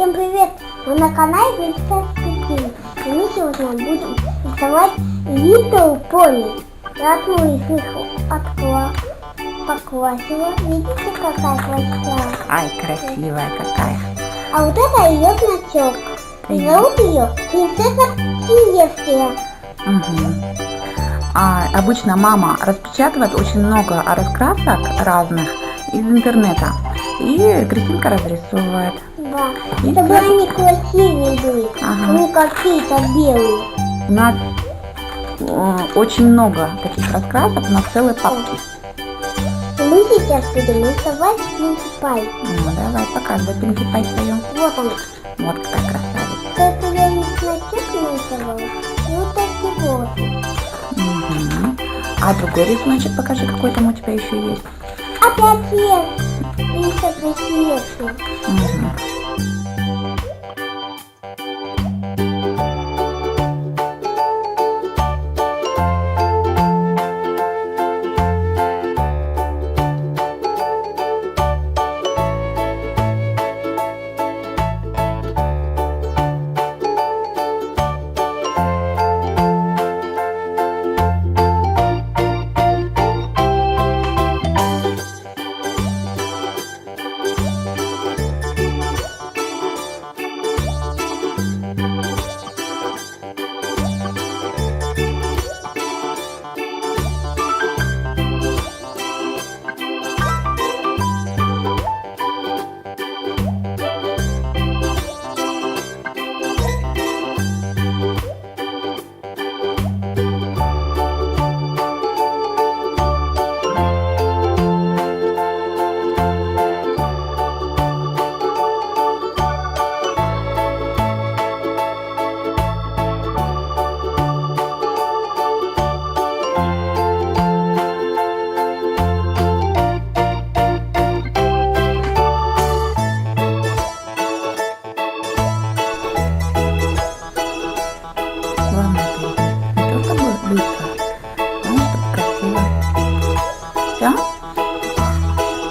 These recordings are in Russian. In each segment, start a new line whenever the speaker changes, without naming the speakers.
Всем привет! Вы на канале Греческий фильм. И мы сегодня будем рисовать Little Pony. Я одну из них покрасила. Видите, какая красивая?
Ай, красивая какая.
А вот это ее значок. И зовут ее принцесса Селестия.
Угу. Обычно мама распечатывает очень много раскрасок разных из интернета. И Кристинка разрисовывает.
Да. Чтобы они красивее были.
Ага.
Не какие-то белые.
У нас очень много таких раскрасок, у нас целые папки.
И мы сейчас будем рисовать Pinkie Pie.
Ну, давай, показывай Pinkie Pie свою.
Вот он.
Вот какая красавица.
Это я не значок нарисовала. И вот такие вот.
Угу. А другой рисуночек покажи, какой там у тебя еще есть.
Опять есть. И красивее.
Угу. Главное, не только быстро, но чтобы красиво. Все?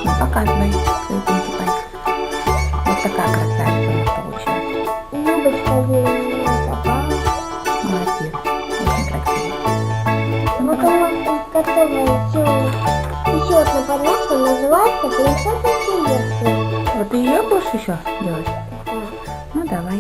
Ну, показывай свою Pinkie Pie. Вот такая красавица у нас получилась.
Любочка ей нарисовала.
Молодец, очень красиво.
Вот она которая еще одна понятно называется принцесса Селестия.
Вот ты ее будешь еще делать? Ну, давай.